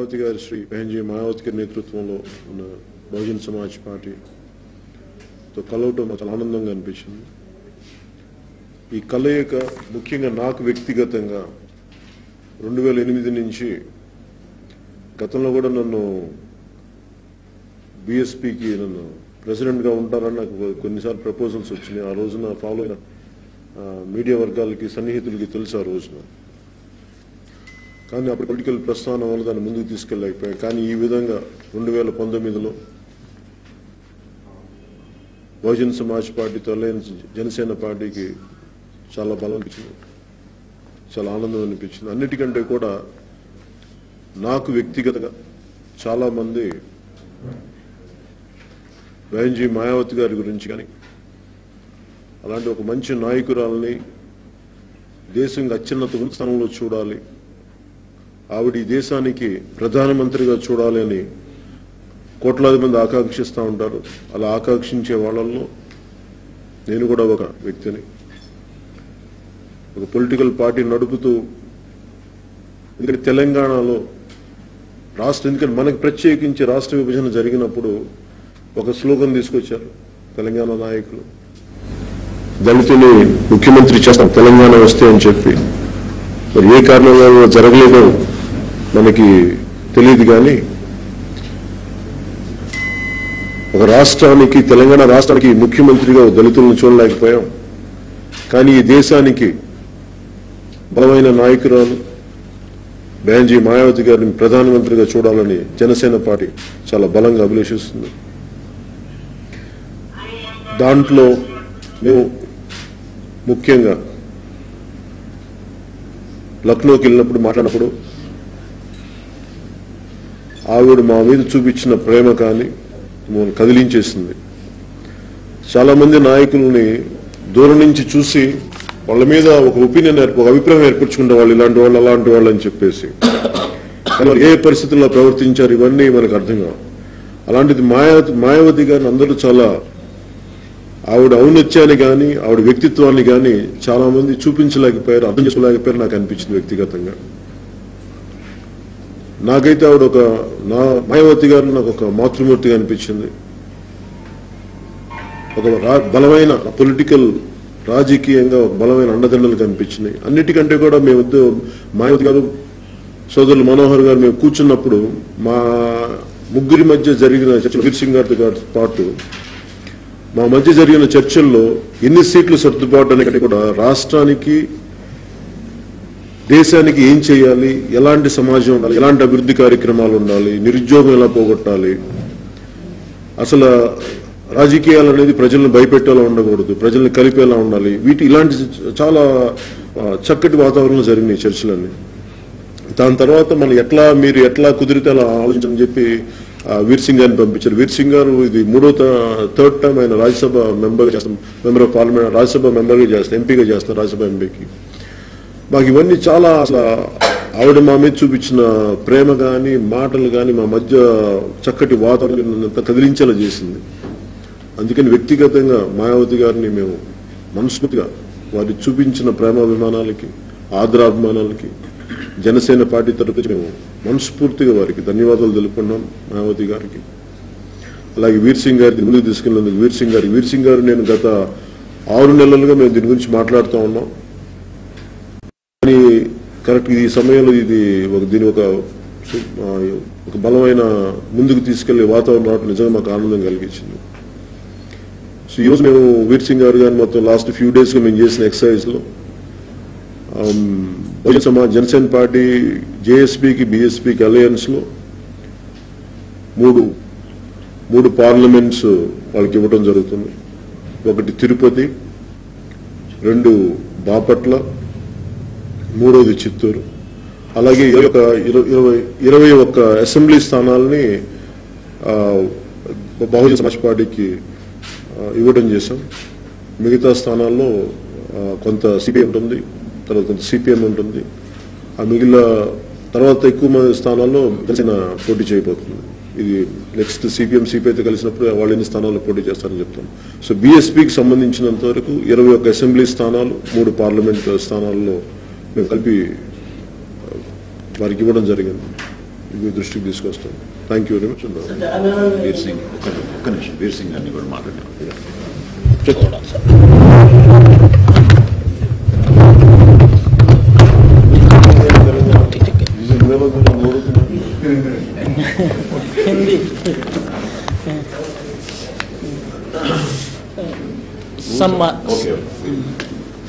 మాయావతి గారి శ్రీ బహన్జీ మాయావతి గారి నేతృత్వంలో ఉన్న బహుజన్ సమాజ్ పార్టీతో కలవటం చాలా ఆనందంగా అనిపించింది. ఈ కలయిక ముఖ్యంగా నాకు వ్యక్తిగతంగా 2008 నుంచి గతంలో కూడా నన్ను బీఎస్పీకి నన్ను ప్రెసిడెంట్గా ఉంటారని నాకు కొన్నిసార్లు ప్రపోజల్స్ వచ్చినాయి. ఆ రోజున ఫాలో అయిన మీడియా వర్గాలకి సన్నిహితులకి తెలుసు ఆ రోజున. కానీ అప్పుడు పొలిటికల్ ప్రస్థానం వల్ల దాన్ని ముందుకు తీసుకెళ్ళలేకపోయాం. కానీ ఈ విధంగా 2019లో బహుజన్ సమాజ్ పార్టీతో అలయన్స్ జనసేన పార్టీకి చాలా బలం అనిపించింది, చాలా ఆనందం అనిపించింది. అన్నిటికంటే కూడా నాకు వ్యక్తిగతంగా చాలామంది బహన్జీ మాయావతి గారి గురించి కానీ అలాంటి ఒక మంచి నాయకురాలని దేశంగా అత్యున్నత స్థానంలో చూడాలి, ఆవిడ ఈ దేశానికి ప్రధానమంత్రిగా చూడాలి అని కోట్లాది మంది ఆకాంక్షిస్తూ ఉంటారు. అలా ఆకాంక్షించే వాళ్ళల్లో నేను కూడా ఒక వ్యక్తిని. ఒక పొలిటికల్ పార్టీ నడుపుతూ, ఎందుకంటే తెలంగాణలో ఎందుకంటే మనకి ప్రత్యేకించి రాష్ట్ర విభజన జరిగినప్పుడు ఒక స్లోగన్ తీసుకొచ్చారు తెలంగాణ నాయకులు, దళితుని ముఖ్యమంత్రి చేస్తాం తెలంగాణ వస్తే అని చెప్పి. మరి ఏ కారణంగా జరగలేదో మనకి తెలియదు, కానీ ఒక రాష్ట్రానికి, తెలంగాణ రాష్ట్రానికి ముఖ్యమంత్రిగా దళితులను చూడలేకపోయాం. కానీ ఈ దేశానికి బలమైన నాయకురాలు బహన్జీ మాయావతి గారిని ప్రధానమంత్రిగా చూడాలని జనసేన పార్టీ చాలా బలంగా అభిలషిస్తుంది. దాంట్లో మేము ముఖ్యంగా లక్నోకి వెళ్ళినప్పుడు మాట్లాడినప్పుడు ఆవిడ మా మీద చూపించిన ప్రేమ కానీ మమ్మల్ని కదిలించేసింది. చాలామంది నాయకుల్ని దూరం నుంచి చూసి వాళ్ళ మీద ఒక ఒపీనియన్ ఒక అభిప్రాయం ఏర్పరచుకుంటే వాళ్ళు ఇలాంటి వాళ్ళు అలాంటి వాళ్ళు అని చెప్పేసి ఏ పరిస్థితుల్లో ప్రవర్తించారు ఇవన్నీ మనకు అర్థం కావు. అలాంటిది మాయావతి గారిని అందరూ చాలా ఆవిడ ఔన్నత్యాన్ని కానీ ఆవిడ వ్యక్తిత్వాన్ని కానీ చాలా మంది చూపించలేకపోయారు, అర్థం చేసుకోలేకపోయారు నాకు అనిపించింది వ్యక్తిగతంగా. నాకైతే ఆవిడ మాయావతి గారు నాకు ఒక మాతృమూర్తిగా అనిపించింది. ఒక బలమైన పొలిటికల్ రాజకీయంగా ఒక బలమైన అండదండలు కనిపించినాయి. అన్నిటికంటే కూడా మేము మాయావతి గారు, సోదరులు మనోహర్ గారు మేము కూర్చున్నప్పుడు మా ముగ్గురి మధ్య జరిగిన చర్చలు, వీర్ సింగ్ గారితో పాటు మా మధ్య జరిగిన చర్చల్లో ఎన్ని సీట్లు సర్దుబాటు అనేది కూడా రాష్ట్రానికి, దేశానికి ఏం చేయాలి, ఎలాంటి సమాజం ఉండాలి, ఎలాంటి అభివృద్ధి కార్యక్రమాలు ఉండాలి, నిరుద్యోగం ఎలా పోగొట్టాలి, అసలు రాజకీయాలు అనేది ప్రజలను భయపెట్టేలా ఉండకూడదు, ప్రజల్ని కలిపేలా ఉండాలి, ఇలాంటి చాలా చక్కటి వాతావరణంలో జరిగినాయి చర్చలన్నీ. దాని తర్వాత మీరు ఎట్లా కుదిరితే అలా ఆలోచించని చెప్పి వీర్ సింగ్ గారిని పంపించారు. వీర్ సింగ్ గారు ఇది థర్డ్ టైం ఆయన Rajya Sabha member of parliament, Rajya Sabha మెంబర్గా చేస్తారు, ఎంపీగా చేస్తారు రాజ్యసభ ఎంపీకి. మాకు ఇవన్నీ చాలా అసలు ఆవిడ మా మీద చూపించిన ప్రేమ కానీ మాటలు కానీ మా మధ్య చక్కటి వాతావరణం కదిలించేలా చేసింది. అందుకని వ్యక్తిగతంగా మాయావతి గారిని మేము మనస్ఫూర్తిగా వారి చూపించిన ప్రేమాభిమానాలకి, ఆదరాభిమానాలకి జనసేన పార్టీ తరఫు మేము మనస్ఫూర్తిగా వారికి ధన్యవాదాలు తెలుపుకున్నాం మాయావతి గారికి. అలాగే వీర్ సింగ్ గారికి ముందుకు తీసుకెళ్ళినందుకు వీర్ సింగ్ గారు నేను గత 6 నెలలుగా మేము దీని గురించి మాట్లాడుతూ ఉన్నాం. కానీ కరెక్ట్ ఈ సమయంలో దీని ఒక బలమైన ముందుకు తీసుకెళ్లే వాతావరణం రావడం నిజంగా మాకు ఆనందం కలిగించింది. సో ఈరోజు మేము వీర్ సింగ్ గారు కానీ మొత్తం లాస్ట్ ఫ్యూ డేస్గా మేము చేసిన ఎక్సర్సైజ్లో బహుజన్ సమాజ్, జనసేన పార్టీ, జేఎస్పీకి, బీఎస్పీకి అలయన్స్లో మూడు పార్లమెంట్స్ వాళ్ళకి ఇవ్వడం జరుగుతుంది. ఒకటి తిరుపతి, 2 బాపట్ల, 3వది చిత్తూరు. అలాగే 21 అసెంబ్లీ స్థానాలని బహుజన్ సమాజ్ పార్టీకి ఇవ్వడం చేశాం. మిగతా స్థానాల్లో కొంత సిపిఐ ఉంటుంది, తర్వాత కొంత సిపిఎం ఉంటుంది. ఆ మిగిలిన తర్వాత ఎక్కువ మంది స్థానాల్లో జనసేన పోటీ చేయబోతుంది. ఇది నెక్స్ట్ సిపిఐతో కలిసినప్పుడు వాళ్ళు ఎన్ని స్థానాల్లో పోటీ చేస్తారని చెప్తాం. సో బీఎస్పీకి సంబంధించినంత వరకు 21 అసెంబ్లీ స్థానాలు, 3 పార్లమెంట్ స్థానాల్లో మేము కలిపి వారికి ఇవ్వడం జరిగింది. మీ దృష్టికి తీసుకొస్తాం. Thank you very much. Veer Singh ఒక్క నిమిషం, వీర్ సింగ్ అన్ని కూడా మాట్లాడారు.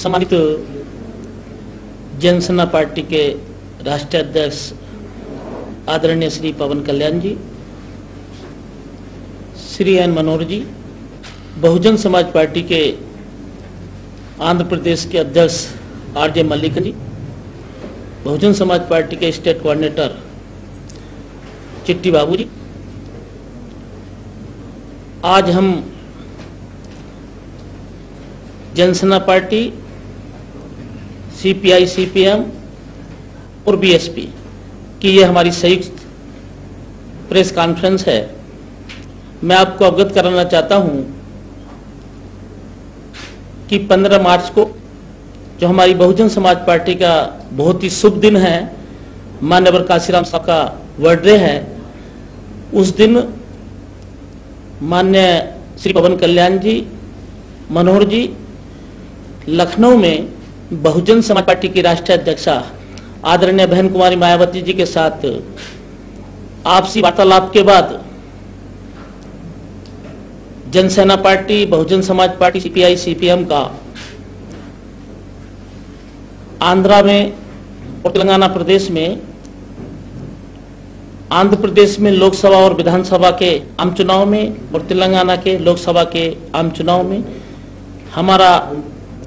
सम्मानित जनसेना पार्टी के राष्ट्रीय अध्यक्ष आदरणीय श्री पवन कल्याण जी, श्री एन मनोहर जी, बहुजन समाज पार्टी के आंध्र प्रदेश के अध्यक्ष आरजे मल्लिक जी, बहुजन समाज पार्टी के स्टेट कोऑर्डिनेटर चिट्टी बाबू जी, आज हम जनसेना पार्टी, सीपीआई, सीपीएम और बीएसपी की ये हमारी संयुक्त प्रेस कॉन्फ्रेंस है। मैं आपको अवगत कराना चाहता हूं कि 15 मार्च को जो हमारी बहुजन समाज पार्टी का बहुत ही शुभ दिन है, माननीय काशीराम साहब का बर्थडे है, उस दिन माननीय श्री पवन कल्याण जी, मनोहर जी लखनऊ में बहुजन समाज पार्टी की राष्ट्रीय अध्यक्षा आदरणीय बहन कुमारी मायावती जी के साथ आपसी वार्तालाप के बाद Jana Sena party, Bahujan Samaj party, CPI, CPM का आंध्रा में और तेलंगाना प्रदेश में, आंध्र प्रदेश में लोकसभा और विधानसभा के आम चुनाव में और तेलंगाना के लोकसभा के आम चुनाव में हमारा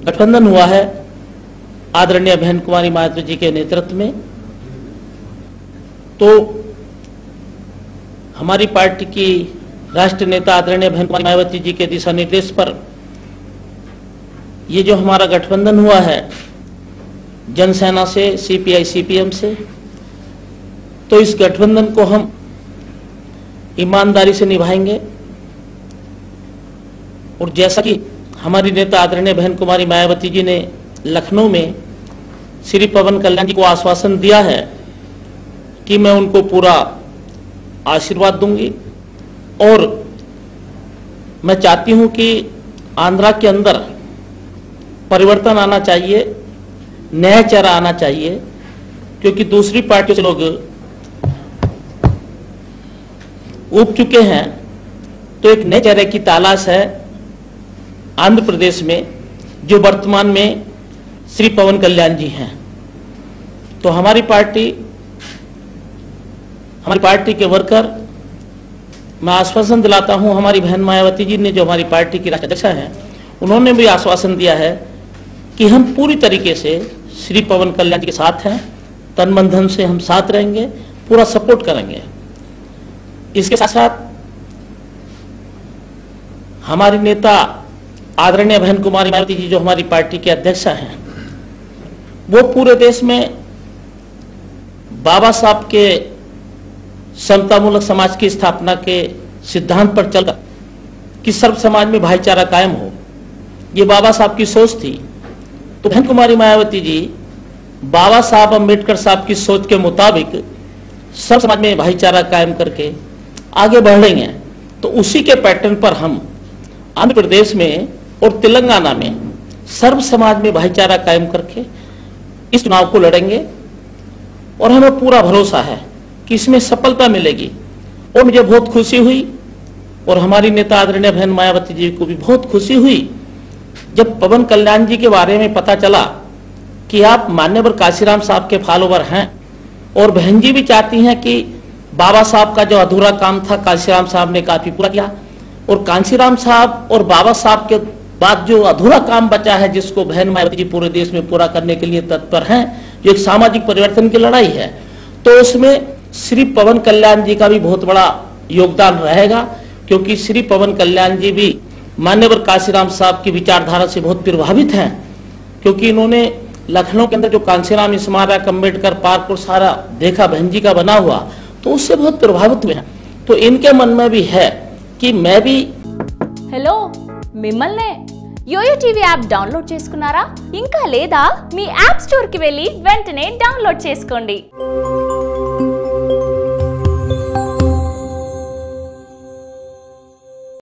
गठबंधन हुआ है आदरणीय बहन कुमारी मायावती जी के नेतृत्व में। तो हमारी पार्टी की राष्ट्रीय नेता आदरणीय बहन कुमारी मायावती जी के दिशा निर्देश पर ये जो हमारा गठबंधन हुआ है जनसेना से, सीपीआई, सीपीएम से, तो इस गठबंधन को हम ईमानदारी से निभाएंगे। और जैसा कि हमारी नेता आदरणीय बहन कुमारी मायावती जी ने लखनऊ में श्री पवन कल्याण जी को आश्वासन दिया है कि मैं उनको पूरा आशीर्वाद दूंगी, और मैं चाहती हूं कि आंध्रा के अंदर परिवर्तन आना चाहिए, नया चेहरा आना चाहिए, क्योंकि दूसरी पार्टियों से लोग उब चुके हैं। तो एक नए चेहरे की तलाश है आंध्र प्रदेश में, जो वर्तमान में श्री पवन कल्याण जी हैं। तो हमारी पार्टी के वर्कर, मैं आश्वासन दिलाता हूं, हमारी बहन मायावती जी ने जो हमारी पार्टी की राष्ट्रीय अध्यक्षा हैं, उन्होंने भी आश्वासन दिया है कि हम पूरी तरीके से श्री पवन कल्याण जी के साथ हैं, तन मन धन से हम साथ रहेंगे, पूरा सपोर्ट करेंगे। इसके साथ साथ हमारी नेता आदरणीय बहन कुमारी मायावती जी जो हमारी पार्टी के अध्यक्षा हैं, वो पूरे देश में बाबा साहब के समतामूलक समाज की स्थापना के सिद्धांत पर चलकर कि सर्व समाज में भाईचारा कायम हो, ये बाबा साहब की सोच थी। तो बहन कुमारी मायावती जी बाबा साहब अम्बेडकर साहब की सोच के मुताबिक सर्व समाज में भाईचारा कायम करके आगे बढ़ रही हैं। तो उसी के पैटर्न पर हम आंध्र प्रदेश में और तेलंगाना में सर्व समाज में भाईचारा कायम करके इस चुनाव को लड़ेंगे, और हमें पूरा भरोसा है कि इसमें सफलता मिलेगी। और मुझे बहुत खुशी हुई, और हमारी नेता आदरणीय बहन मायावती जी को भी बहुत खुशी हुई जब पवन कल्याण जी के बारे में पता चला कि आप मान्यवर काशीराम साहब के फॉलोवर हैं, और बहन जी भी चाहती हैं कि बाबा साहब का जो अधूरा काम था काशीराम साहब ने काफी पूरा किया, और कांशीराम साहब और बाबा साहब के बाद जो अधूरा काम बचा है, जिसको बहन मायावती जी पूरे देश में पूरा करने के लिए तत्पर हैं, जो एक सामाजिक परिवर्तन की लड़ाई है, तो उसमें श्री पवन कल्याण जी का भी बहुत बड़ा योगदान रहेगा। क्योंकि श्री पवन कल्याण जी भी मान्यवर काशीराम साहब की विचारधारा से बहुत प्रभावित हैं, क्योंकि इन्होंने लखनऊ के अंदर जो कांशीराम स्मारक, अम्बेडकर पार्क और सारा देखा बहन जी का बना हुआ, तो उससे बहुत प्रभावित हुए हैं। तो इनके मन में भी है कि मैं भी। हेलो, మిమ్మల్నే యోయో టీవీ యాప్ డౌన్లోడ్ చేసుకున్నారా? ఇంకా లేదా? మీ యాప్ స్టోర్ కి వెళ్ళి వెంటనే డౌన్లోడ్ చేసుకోండి.